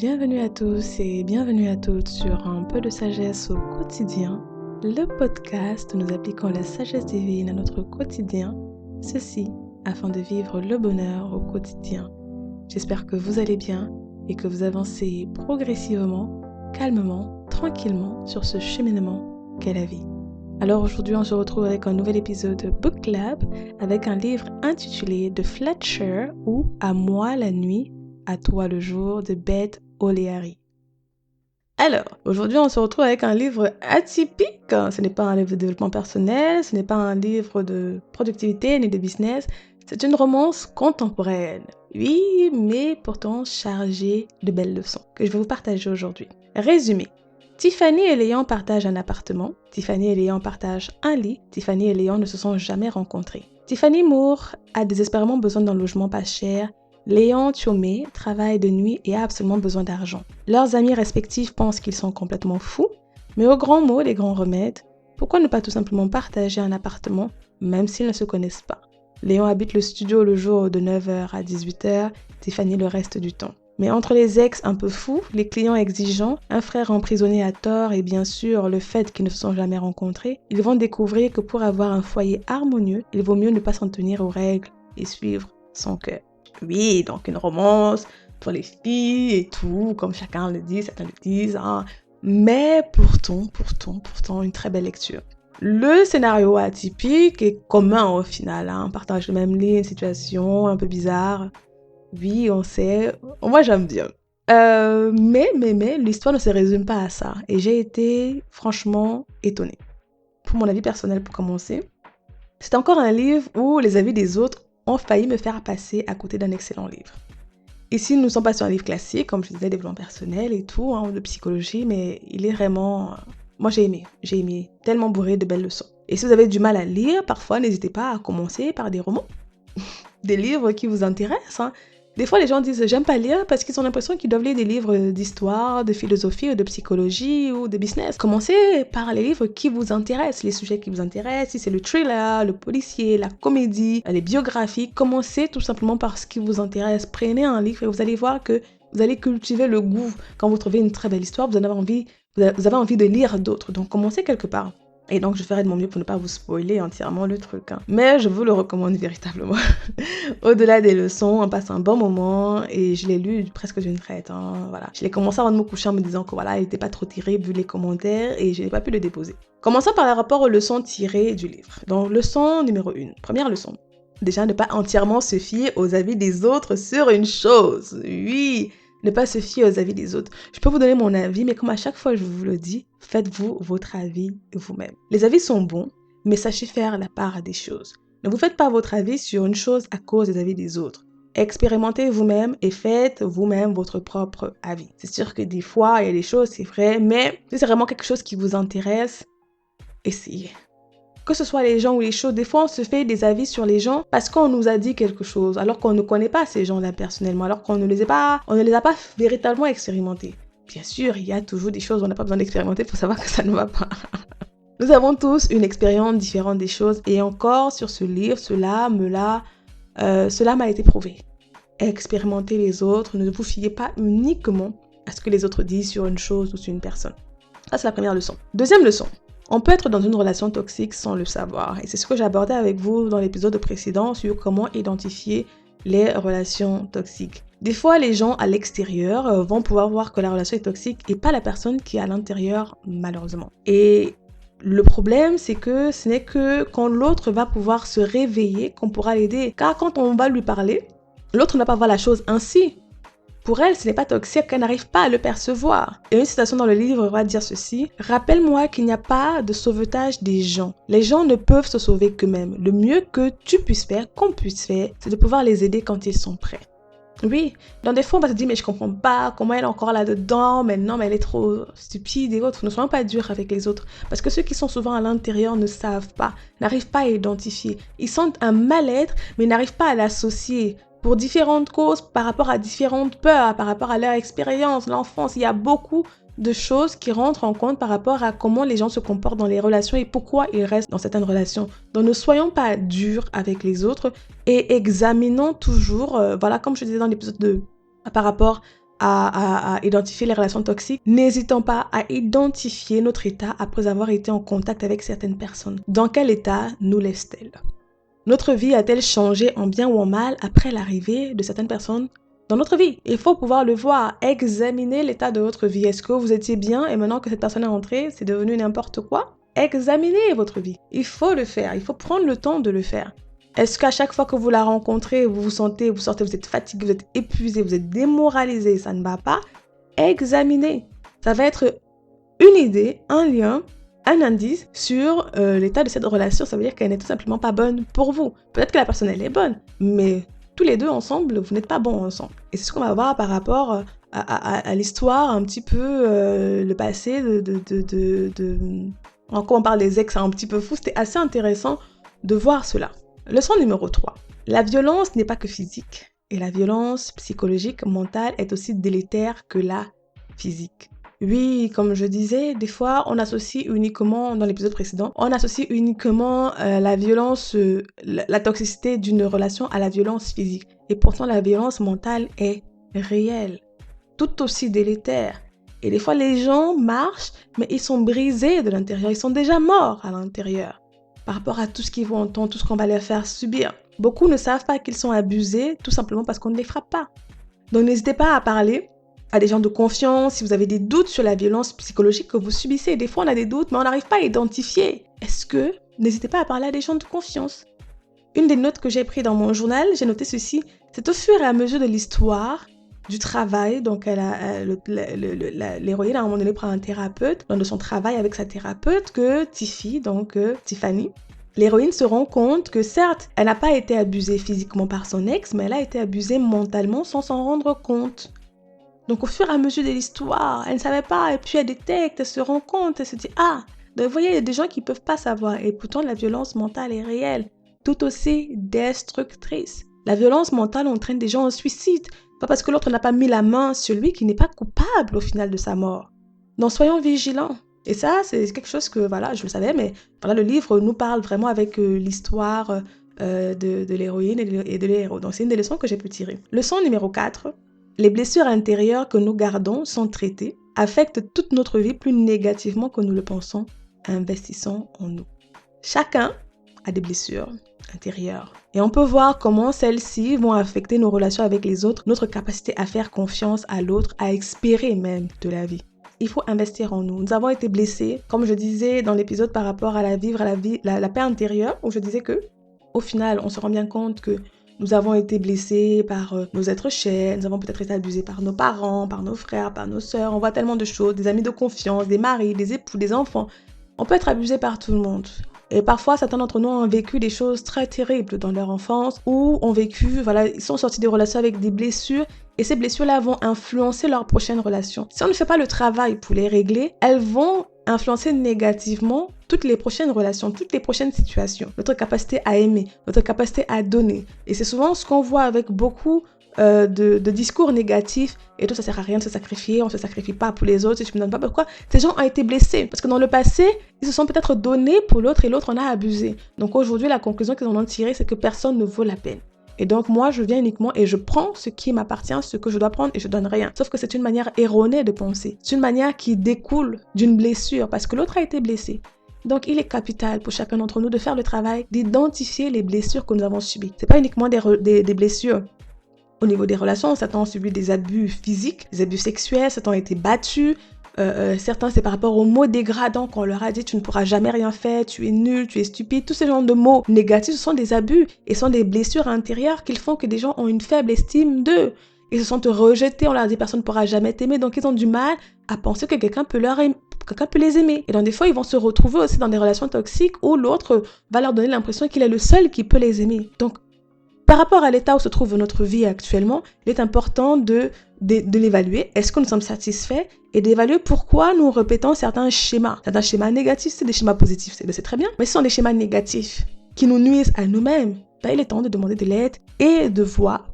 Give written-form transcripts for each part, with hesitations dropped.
Bienvenue à tous et bienvenue à toutes sur Un peu de sagesse au quotidien, le podcast où nous appliquons la sagesse divine à notre quotidien, ceci afin de vivre le bonheur au quotidien. J'espère que vous allez bien et que vous avancez progressivement, calmement, tranquillement sur ce cheminement qu'est la vie. Alors aujourd'hui, on se retrouve avec un nouvel épisode de Book Club avec un livre intitulé de Fletcher ou À moi la nuit, à toi le jour de Beth O'Leary. Alors, aujourd'hui, on se retrouve avec un livre atypique. Ce n'est pas un livre de développement personnel, ce n'est pas un livre de productivité ni de business. C'est une romance contemporaine. Oui, mais pourtant chargée de belles leçons que je vais vous partager aujourd'hui. Résumé. Tiffany et Léon partagent un appartement. Tiffany et Léon partagent un lit. Tiffany et Léon ne se sont jamais rencontrés. Tiffany Moore a désespérément besoin d'un logement pas cher. Léon Thiomé travaille de nuit et a absolument besoin d'argent. Leurs amis respectifs pensent qu'ils sont complètement fous, mais aux grands mots, les grands remèdes, pourquoi ne pas tout simplement partager un appartement, même s'ils ne se connaissent pas? Léon habite le studio le jour de 9h à 18h, Tiffany le reste du temps. Mais entre les ex un peu fous, les clients exigeants, un frère emprisonné à tort et bien sûr le fait qu'ils ne se sont jamais rencontrés, ils vont découvrir que pour avoir un foyer harmonieux, il vaut mieux ne pas s'en tenir aux règles et suivre son cœur. Oui, donc une romance pour les filles et tout, comme chacun le dit, certains le disent, hein. Mais pourtant, une très belle lecture. Le scénario atypique est commun au final, hein. On partage le même lit, une situation un peu bizarre. Oui, on sait, moi j'aime bien. Mais, l'histoire ne se résume pas à ça. Et j'ai été franchement étonnée. Pour mon avis personnel, pour commencer, c'est encore un livre où les avis des autres ont failli me faire passer à côté d'un excellent livre. Ici, nous ne sommes pas sur un livre classique, comme je disais, développement personnel et tout, hein, de psychologie, mais il est vraiment... Moi, j'ai aimé, tellement bourré de belles leçons. Et si vous avez du mal à lire, parfois, n'hésitez pas à commencer par des romans, des livres qui vous intéressent, hein. Des fois, les gens disent « j'aime pas lire » parce qu'ils ont l'impression qu'ils doivent lire des livres d'histoire, de philosophie ou de psychologie ou de business. Commencez par les livres qui vous intéressent, les sujets qui vous intéressent. Si c'est le thriller, le policier, la comédie, les biographies, commencez tout simplement par ce qui vous intéresse. Prenez un livre et vous allez voir que vous allez cultiver le goût. Quand vous trouvez une très belle histoire, vous avez envie de lire d'autres. Donc, commencez quelque part. Et donc, je ferai de mon mieux pour ne pas vous spoiler entièrement le truc, hein. Mais je vous le recommande véritablement. Au-delà des leçons, on passe un bon moment et je l'ai lu presque d'une traite, hein. Voilà. Je l'ai commencé avant de me coucher en me disant que voilà, il n'était pas trop terrible vu les commentaires et je n'ai pas pu le déposer. Commençons par le rapport aux leçons tirées du livre. Donc, leçon numéro 1. Première leçon. Déjà, ne pas entièrement se fier aux avis des autres sur une chose. Oui, ne pas se fier aux avis des autres. Je peux vous donner mon avis, mais comme à chaque fois je vous le dis, faites-vous votre avis vous-même. Les avis sont bons, mais sachez faire la part des choses. Ne vous faites pas votre avis sur une chose à cause des avis des autres. Expérimentez vous-même et faites vous-même votre propre avis. C'est sûr que des fois, il y a des choses, c'est vrai, mais si c'est vraiment quelque chose qui vous intéresse, essayez. Que ce soit les gens ou les choses, des fois on se fait des avis sur les gens parce qu'on nous a dit quelque chose, alors qu'on ne connaît pas ces gens-là personnellement, alors qu'on ne les a pas véritablement expérimentés. Bien sûr, il y a toujours des choses où on n'a pas besoin d'expérimenter pour savoir que ça ne va pas. Nous avons tous une expérience différente des choses et encore sur ce livre, cela m'a été prouvé. Expérimentez les autres, ne vous fiez pas uniquement à ce que les autres disent sur une chose ou sur une personne. Ça, c'est la première leçon. Deuxième leçon. On peut être dans une relation toxique sans le savoir. Et c'est ce que j'ai abordé avec vous dans l'épisode précédent sur comment identifier les relations toxiques. Des fois, les gens à l'extérieur vont pouvoir voir que la relation est toxique et pas la personne qui est à l'intérieur, malheureusement. Et le problème, c'est que ce n'est que quand l'autre va pouvoir se réveiller qu'on pourra l'aider. Car quand on va lui parler, l'autre ne va pas voir la chose ainsi. Pour elle, ce n'est pas toxique, qu'elle n'arrive pas à le percevoir. Et une citation dans le livre va dire ceci. « Rappelle-moi qu'il n'y a pas de sauvetage des gens. Les gens ne peuvent se sauver qu'eux-mêmes. Le mieux que tu puisses faire, qu'on puisse faire, c'est de pouvoir les aider quand ils sont prêts. » Oui, dans des fois, on va se dire « Mais je comprends pas, comment elle est encore là-dedans, mais non, mais elle est trop stupide et autres. » Ne soyons pas durs avec les autres. Parce que ceux qui sont souvent à l'intérieur ne savent pas, n'arrivent pas à identifier. Ils sentent un mal-être, mais n'arrivent pas à l'associer. Pour différentes causes, par rapport à différentes peurs, par rapport à leur expérience, l'enfance, il y a beaucoup de choses qui rentrent en compte par rapport à comment les gens se comportent dans les relations et pourquoi ils restent dans certaines relations. Donc ne soyons pas durs avec les autres et examinons toujours, voilà, comme je disais dans l'épisode 2, par rapport à identifier les relations toxiques, n'hésitons pas à identifier notre état après avoir été en contact avec certaines personnes. Dans quel état nous laisse-t-elle? Notre vie a-t-elle changé en bien ou en mal après l'arrivée de certaines personnes dans notre vie? Il faut pouvoir le voir, examiner l'état de votre vie. Est-ce que vous étiez bien et maintenant que cette personne est entrée, c'est devenu n'importe quoi? Examinez votre vie. Il faut le faire, il faut prendre le temps de le faire. Est-ce qu'à chaque fois que vous la rencontrez, vous sortez, vous êtes fatigué, vous êtes épuisé, vous êtes démoralisé, ça ne va pas? Examinez. Ça va être une idée, un lien, un indice sur l'état de cette relation. Ça veut dire qu'elle n'est tout simplement pas bonne pour vous. Peut-être que la personne, elle est bonne, mais tous les deux ensemble, vous n'êtes pas bons ensemble. Et c'est ce qu'on va voir par rapport à l'histoire, un petit peu le passé Encore on parle des ex, un petit peu fou. C'était assez intéressant de voir cela. Leçon numéro 3. La violence n'est pas que physique. Et la violence psychologique, mentale, est aussi délétère que la physique. Oui, comme je disais, des fois, on associe uniquement, dans l'épisode précédent, on associe uniquement la violence, la toxicité d'une relation à la violence physique. Et pourtant, la violence mentale est réelle, tout aussi délétère. Et des fois, les gens marchent, mais ils sont brisés de l'intérieur. Ils sont déjà morts à l'intérieur par rapport à tout ce qu'ils vont entendre, tout ce qu'on va leur faire subir. Beaucoup ne savent pas qu'ils sont abusés, tout simplement parce qu'on ne les frappe pas. Donc, n'hésitez pas à parler à des gens de confiance si vous avez des doutes sur la violence psychologique que vous subissez. Des fois, on a des doutes, mais on n'arrive pas à identifier. N'hésitez pas à parler à des gens de confiance. Une des notes que j'ai prises dans mon journal, j'ai noté ceci. C'est au fur et à mesure de l'histoire du travail, donc l'héroïne à un moment donné prend un thérapeute, lors de son travail avec sa thérapeute, que Tiffany, l'héroïne se rend compte que certes, elle n'a pas été abusée physiquement par son ex, mais elle a été abusée mentalement sans s'en rendre compte. Donc au fur et à mesure de l'histoire, elle ne savait pas, et puis elle détecte, elle se rend compte, elle se dit « Ah !» Donc vous voyez, il y a des gens qui ne peuvent pas savoir, et pourtant la violence mentale est réelle, tout aussi destructrice. La violence mentale entraîne des gens en suicide, pas parce que l'autre n'a pas mis la main sur lui qui n'est pas coupable au final de sa mort. Donc soyons vigilants. Et ça, c'est quelque chose que, je le savais, mais le livre nous parle vraiment avec l'histoire de l'héroïne et de l'héros. Donc c'est une des leçons que j'ai pu tirer. Leçon numéro 4. Les blessures intérieures que nous gardons sans traiter affectent toute notre vie plus négativement que nous le pensons. Investissons en nous. Chacun a des blessures intérieures. Et on peut voir comment celles-ci vont affecter nos relations avec les autres, notre capacité à faire confiance à l'autre, à espérer même de la vie. Il faut investir en nous. Nous avons été blessés, comme je disais dans l'épisode par rapport à la paix intérieure, où je disais que, au final, on se rend bien compte que nous avons été blessés par nos êtres chers, nous avons peut-être été abusés par nos parents, par nos frères, par nos sœurs. On voit tellement de choses, des amis de confiance, des maris, des époux, des enfants. On peut être abusé par tout le monde. Et parfois, certains d'entre nous ont vécu des choses très terribles dans leur enfance ou ils sont sortis des relations avec des blessures et ces blessures-là vont influencer leurs prochaines relations. Si on ne fait pas le travail pour les régler, elles vont influencer négativement toutes les prochaines relations, toutes les prochaines situations. Notre capacité à aimer, notre capacité à donner. Et c'est souvent ce qu'on voit avec beaucoup de discours négatifs et tout, ça sert à rien de se sacrifier, on se sacrifie pas pour les autres, si tu me donnes pas, pourquoi? Ces gens ont été blessés parce que dans le passé ils se sont peut-être donnés pour l'autre et l'autre en a abusé. Donc aujourd'hui la conclusion qu'ils en ont tirée, c'est que personne ne vaut la peine. Et donc moi je viens uniquement et je prends ce qui m'appartient, ce que je dois prendre et je donne rien. Sauf que c'est une manière erronée de penser, c'est une manière qui découle d'une blessure parce que l'autre a été blessé. Donc, il est capital pour chacun d'entre nous de faire le travail d'identifier les blessures que nous avons subies. C'est pas uniquement des blessures au niveau des relations. Certains ont subi des abus physiques, des abus sexuels, certains ont été battus. Certains, c'est par rapport aux mots dégradants qu'on leur a dit « tu ne pourras jamais rien faire, tu es nul, tu es stupide ». Tous ces genres de mots négatifs, ce sont des abus et sont des blessures intérieures qui font que des gens ont une faible estime d'eux. Ils se sentent rejetés, on leur dit « personne ne pourra jamais t'aimer ». Donc, ils ont du mal à penser que quelqu'un peut les aimer. Et donc, des fois, ils vont se retrouver aussi dans des relations toxiques où l'autre va leur donner l'impression qu'il est le seul qui peut les aimer. Donc, par rapport à l'état où se trouve notre vie actuellement, il est important de l'évaluer. Est-ce que nous sommes satisfaits? Et d'évaluer pourquoi nous répétons certains schémas. Certains schémas négatifs, c'est des schémas positifs, c'est très bien. Mais ce sont des schémas négatifs qui nous nuisent à nous-mêmes. Il est temps de demander de l'aide et de voir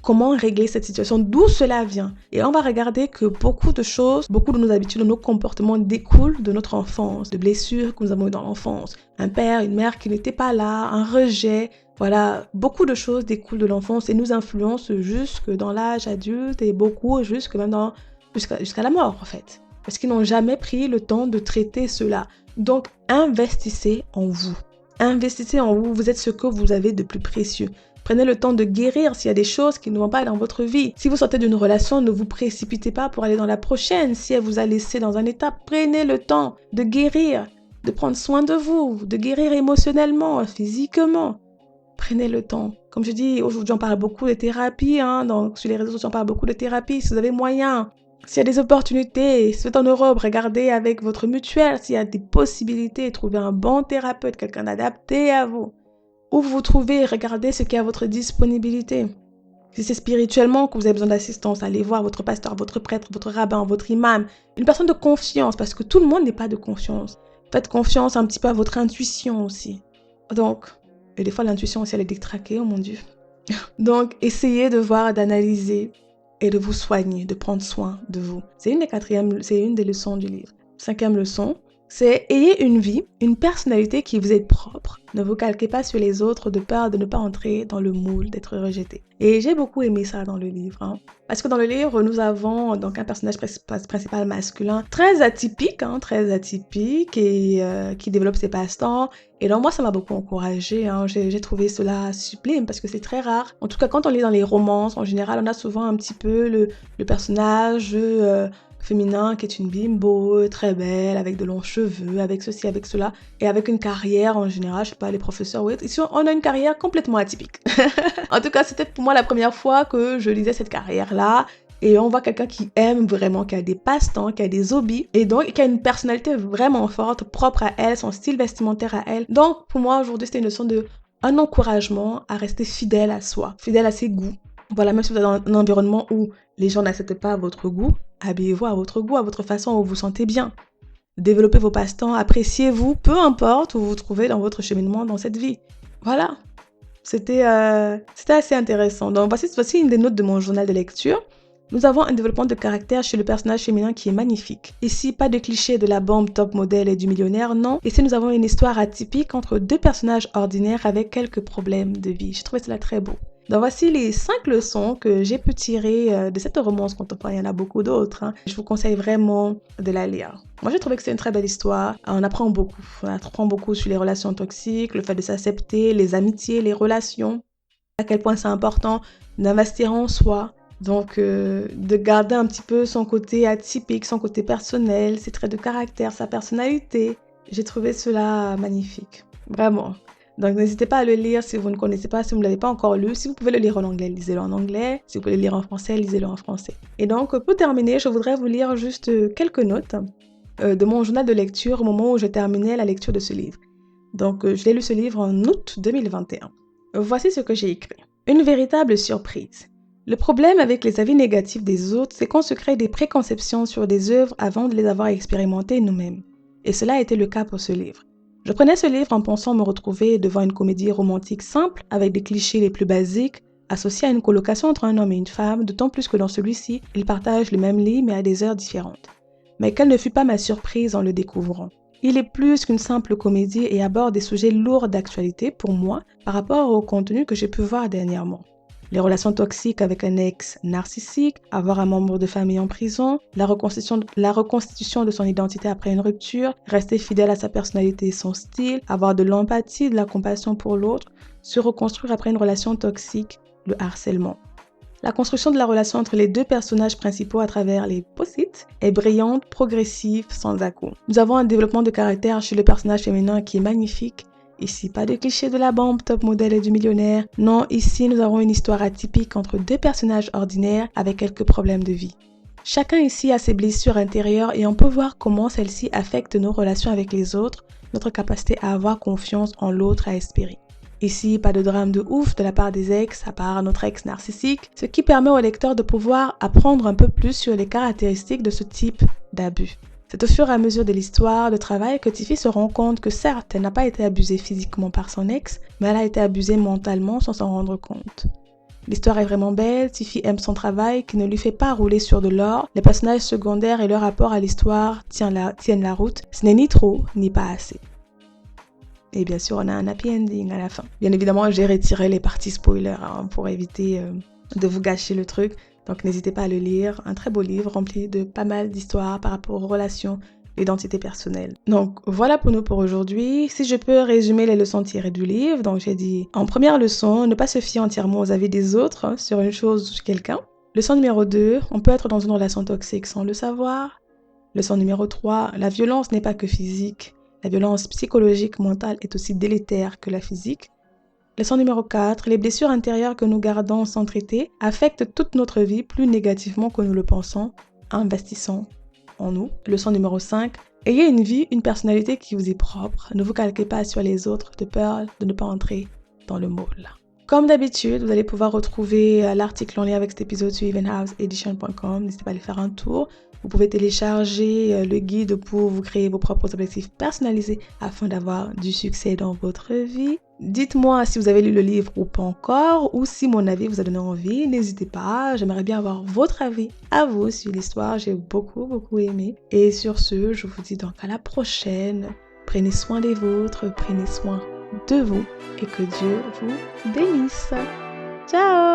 comment régler cette situation, d'où cela vient. Et on va regarder que beaucoup de choses, beaucoup de nos habitudes, de nos comportements découlent de notre enfance, de blessures que nous avons eues dans l'enfance. Un père, une mère qui n'étaient pas là, un rejet, Voilà, beaucoup de choses découlent de l'enfance et nous influencent jusque dans l'âge adulte et beaucoup jusqu'à la mort en fait. Parce qu'ils n'ont jamais pris le temps de traiter cela. Donc, investissez en vous. Investissez en vous. Vous êtes ce que vous avez de plus précieux. Prenez le temps de guérir s'il y a des choses qui ne vont pas dans votre vie. Si vous sortez d'une relation, ne vous précipitez pas pour aller dans la prochaine. Si elle vous a laissé dans un état, prenez le temps de guérir, de prendre soin de vous, de guérir émotionnellement, physiquement. Prenez le temps. Comme je dis, aujourd'hui, on parle beaucoup de thérapie. Donc, sur les réseaux sociaux, on parle beaucoup de thérapie. Si vous avez moyen, s'il y a des opportunités, si vous êtes en Europe, regardez avec votre mutuelle. S'il y a des possibilités, trouvez un bon thérapeute, quelqu'un d'adapté à vous. Où vous vous trouvez, regardez ce qui est à votre disponibilité. Si c'est spirituellement que vous avez besoin d'assistance, allez voir votre pasteur, votre prêtre, votre rabbin, votre imam, une personne de confiance, parce que tout le monde n'est pas de confiance. Faites confiance un petit peu à votre intuition aussi. Donc, et des fois l'intuition aussi elle est détraquée, oh mon Dieu. Donc, essayez de voir, d'analyser et de vous soigner, de prendre soin de vous. C'est une des leçons du livre. 5e leçon, c'est ayez une vie, une personnalité qui vous est propre. Ne vous calquez pas sur les autres de peur de ne pas entrer dans le moule, d'être rejeté. Et j'ai beaucoup aimé ça dans le livre. Parce que dans le livre, nous avons donc un personnage principal masculin très atypique et qui développe ses passe-temps. Et donc moi, ça m'a beaucoup encouragée. J'ai trouvé cela sublime parce que c'est très rare. En tout cas, quand on lit dans les romances, en général, on a souvent un petit peu le personnage féminin qui est une bimbo, très belle, avec de longs cheveux, avec ceci, avec cela, et avec une carrière en général, je sais pas, les professeurs ou autres. Ici, on a une carrière complètement atypique. En tout cas, c'était pour moi la première fois que je lisais cette carrière-là, et on voit quelqu'un qui aime vraiment, qui a des passe-temps, qui a des hobbies, et donc qui a une personnalité vraiment forte, propre à elle, son style vestimentaire à elle. Donc, pour moi, aujourd'hui, c'était une leçon un encouragement à rester fidèle à soi, fidèle à ses goûts. Voilà, même si vous êtes dans un environnement où les gens n'acceptent pas votre goût, habillez-vous à votre goût, à votre façon où vous vous sentez bien. Développez vos passe-temps, appréciez-vous, peu importe où vous vous trouvez dans votre cheminement dans cette vie. Voilà, c'était assez intéressant. Donc voici une des notes de mon journal de lecture. Nous avons un développement de caractère chez le personnage féminin qui est magnifique. Ici, pas de cliché de la bombe top modèle et du millionnaire, non. Ici, nous avons une histoire atypique entre deux personnages ordinaires avec quelques problèmes de vie. J'ai trouvé cela très beau. Donc voici les 5 leçons que j'ai pu tirer de cette romance contemporaine. Il y en a beaucoup d'autres. Je vous conseille vraiment de la lire. Moi, j'ai trouvé que c'est une très belle histoire. On apprend beaucoup. On apprend beaucoup sur les relations toxiques, le fait de s'accepter, les amitiés, les relations. À quel point c'est important d'investir en soi. Donc, de garder un petit peu son côté atypique, son côté personnel, ses traits de caractère, sa personnalité. J'ai trouvé cela magnifique. Vraiment. Donc, n'hésitez pas à le lire si vous ne connaissez pas, si vous ne l'avez pas encore lu. Si vous pouvez le lire en anglais, lisez-le en anglais. Si vous pouvez le lire en français, lisez-le en français. Et donc, pour terminer, je voudrais vous lire juste quelques notes de mon journal de lecture au moment où je terminais la lecture de ce livre. Donc, je l'ai lu ce livre en août 2021. Voici ce que j'ai écrit. Une véritable surprise. Le problème avec les avis négatifs des autres, c'est qu'on se crée des préconceptions sur des œuvres avant de les avoir expérimentées nous-mêmes. Et cela a été le cas pour ce livre. Je prenais ce livre en pensant me retrouver devant une comédie romantique simple, avec des clichés les plus basiques, associés à une colocation entre un homme et une femme, d'autant plus que dans celui-ci, ils partagent le même lit mais à des heures différentes. Mais quelle ne fut pas ma surprise en le découvrant. Il est plus qu'une simple comédie et aborde des sujets lourds d'actualité pour moi par rapport au contenu que j'ai pu voir dernièrement. Les relations toxiques avec un ex narcissique, avoir un membre de famille en prison, la reconstitution de son identité après une rupture, rester fidèle à sa personnalité et son style, avoir de l'empathie, de la compassion pour l'autre, se reconstruire après une relation toxique, le harcèlement. La construction de la relation entre les deux personnages principaux à travers les post-it est brillante, progressive, sans à-coups. Nous avons un développement de caractère chez le personnage féminin qui est magnifique. Ici, pas de cliché de la bombe, top modèle et du millionnaire. Non, ici, nous avons une histoire atypique entre deux personnages ordinaires avec quelques problèmes de vie. Chacun ici a ses blessures intérieures et on peut voir comment celles-ci affectent nos relations avec les autres, notre capacité à avoir confiance en l'autre, à espérer. Ici, pas de drame de ouf de la part des ex, à part notre ex narcissique, ce qui permet au lecteur de pouvoir apprendre un peu plus sur les caractéristiques de ce type d'abus. C'est au fur et à mesure de l'histoire de travail que Tiffy se rend compte que certes, elle n'a pas été abusée physiquement par son ex, mais elle a été abusée mentalement sans s'en rendre compte. L'histoire est vraiment belle, Tiffy aime son travail qui ne lui fait pas rouler sur de l'or, les personnages secondaires et leur rapport à l'histoire tiennent la route, ce n'est ni trop ni pas assez. Et bien sûr, on a un happy ending à la fin. Bien évidemment, j'ai retiré les parties spoilers pour éviter de vous gâcher le truc. Donc n'hésitez pas à le lire. Un très beau livre rempli de pas mal d'histoires par rapport aux relations, l'identité personnelle. Donc voilà pour nous pour aujourd'hui. Si je peux résumer les leçons tirées du livre, donc j'ai dit en première leçon, ne pas se fier entièrement aux avis des autres sur une chose ou sur quelqu'un. Leçon numéro 2, on peut être dans une relation toxique sans le savoir. Leçon numéro 3, la violence n'est pas que physique. La violence psychologique, mentale est aussi délétère que la physique. Leçon numéro 4, les blessures intérieures que nous gardons sans traiter affectent toute notre vie plus négativement que nous le pensons. Investissons en nous. Leçon numéro 5, ayez une vie, une personnalité qui vous est propre. Ne vous calquez pas sur les autres de peur de ne pas entrer dans le moule. Comme d'habitude, vous allez pouvoir retrouver l'article en lien avec cet épisode sur evenhouseedition.com. N'hésitez pas à aller faire un tour. Vous pouvez télécharger le guide pour vous créer vos propres objectifs personnalisés afin d'avoir du succès dans votre vie. Dites-moi si vous avez lu le livre ou pas encore, ou si mon avis vous a donné envie. N'hésitez pas, j'aimerais bien avoir votre avis à vous sur l'histoire. J'ai beaucoup aimé. Et sur ce, je vous dis donc à la prochaine. Prenez soin des vôtres, prenez soin de vous et que Dieu vous bénisse. Ciao!